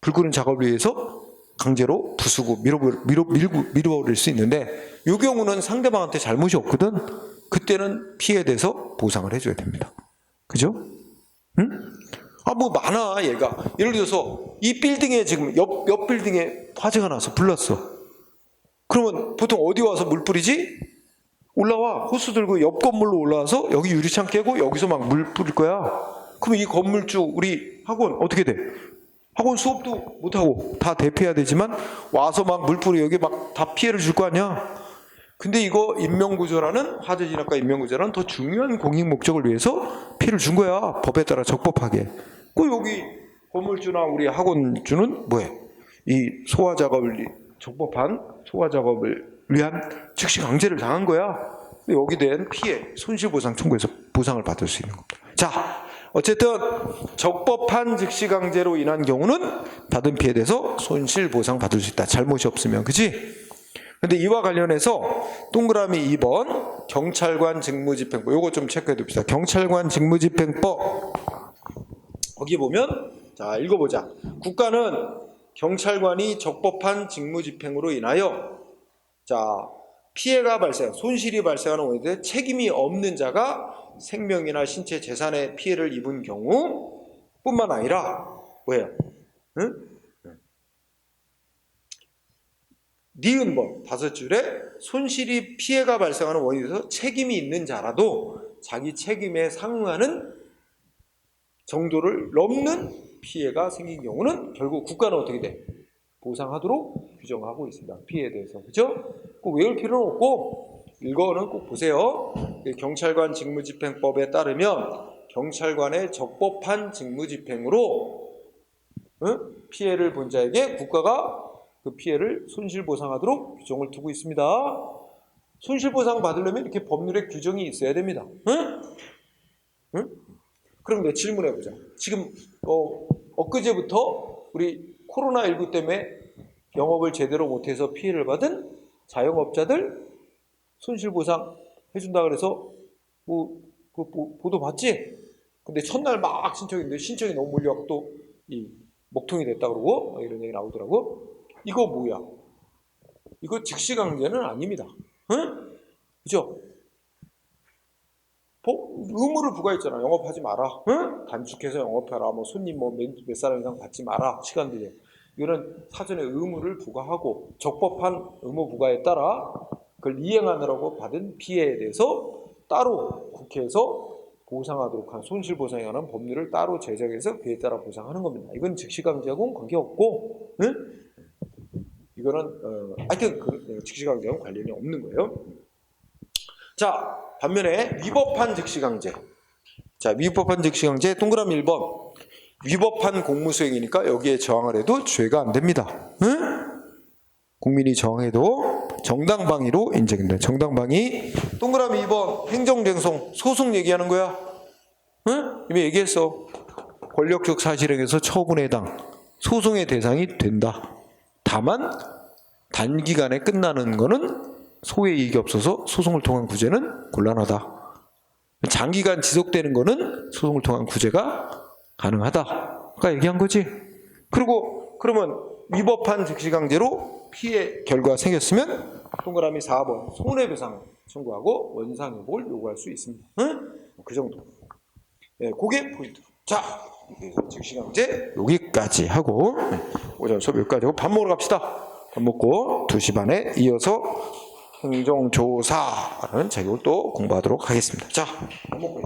불 끄는 작업을 위해서 강제로 부수고 밀어버릴 수 있는데, 이 경우는 상대방한테 잘못이 없거든. 그때는 피해에 대해서 보상을 해줘야 됩니다. 그죠? 뭐 많아, 얘가. 예를 들어서 이 빌딩에 지금 옆 빌딩에 화재가 나서 불났어. 그러면 보통 어디 와서 물 뿌리지? 올라와. 호스 들고 옆 건물로 올라와서 여기 유리창 깨고 여기서 막 물 뿌릴 거야. 그럼 이 건물주, 우리 학원 어떻게 돼? 학원 수업도 못하고 다 대피해야 되지만 와서 막 물 뿌리 여기 막 다 피해를 줄 거 아니야? 근데 이거 인명구조라는 화재진압과 인명구조라는 더 중요한 공익 목적을 위해서 피해를 준 거야. 법에 따라 적법하게. 그 여기 건물주나 우리 학원주는 뭐해? 이 소화 작업을 적법한 소화 작업을 위한 즉시 강제를 당한 거야. 여기 대한 피해 손실보상 청구해서 보상을 받을 수 있는 겁니다. 자, 어쨌든 적법한 즉시 강제로 인한 경우는 받은 피해에 대해서 손실보상 받을 수 있다. 잘못이 없으면, 그치? 근데 이와 관련해서 동그라미 2번 경찰관 직무집행법, 요거 좀 체크해 둡시다. 경찰관 직무집행법, 거기 보면 자 읽어보자. 국가는 경찰관이 적법한 직무집행으로 인하여 자 피해가 발생, 손실이 발생하는 원인에 책임이 없는 자가 생명이나 신체, 재산에 피해를 입은 경우 뿐만 아니라 왜요? 응? 니은 번 다섯 줄에 손실이 피해가 발생하는 원인에서 책임이 있는 자라도 자기 책임에 상응하는 정도를 넘는 피해가 생긴 경우는 결국 국가는 어떻게 돼? 보상하도록 규정하고 있습니다. 피해에 대해서. 그죠? 꼭 외울 필요는 없고 이거는 꼭 보세요. 경찰관 직무집행법에 따르면 경찰관의 적법한 직무집행으로 피해를 본 자에게 국가가 그 피해를 손실보상하도록 규정을 두고 있습니다. 손실보상 받으려면 이렇게 법률에 규정이 있어야 됩니다. 응? 그럼 내 질문해보자. 지금 엊그제부터 우리 코로나19 때문에 영업을 제대로 못해서 피해를 받은 자영업자들 손실보상 해준다 그래서 보도 봤지? 근데 첫날 막 신청했는데 신청이 너무 몰려갖고 또 이 먹통이 됐다 그러고 이런 얘기 나오더라고. 이거 뭐야? 이거 즉시강제는 아닙니다. 응? 그죠? 의무를 부과했잖아. 영업하지 마라. 응? 단축해서 영업해라. 뭐 손님 몇 사람 이상 받지 마라. 시간들이. 이거는 사전에 의무를 부과하고 적법한 의무 부과에 따라 그걸 이행하느라고 받은 피해에 대해서 따로 국회에서 보상하도록 한 손실보상에 관한 법률을 따로 제정해서 그에 따라 보상하는 겁니다. 이건 즉시강제하고는 관계없고, 응? 이거는 하여튼 즉시강제하고는 관련이 없는 거예요. 자, 반면에 위법한 즉시강제. 자, 위법한 즉시강제 동그라미 1번. 위법한 공무수행이니까 여기에 저항을 해도 죄가 안 됩니다. 응? 국민이 저항해도 정당방위로 인정됩니다. 정당방위. 동그라미 2번 행정쟁송 소송 얘기하는 거야. 응? 이미 얘기했어. 권력적 사실행위에서 처분에 해당 소송의 대상이 된다. 다만 단기간에 끝나는 거는 소의 이익이 없어서 소송을 통한 구제는 곤란하다. 장기간 지속되는 거는 소송을 통한 구제가 가능하다. 아까 얘기한 거지. 그리고 그러면 위법한 즉시강제로 피해 결과가 생겼으면 동그라미 4번 손해배상 청구하고 원상회복을 요구할 수 있습니다. 응? 그 정도. 네, 그게 포인트. 자, 즉시강제 여기까지 하고 오전 수업 여기까지 하고 밥 먹으러 갑시다. 밥 먹고 2시 반에 이어서 행정조사라는 제목을 또 공부하도록 하겠습니다. 자, 밥 먹고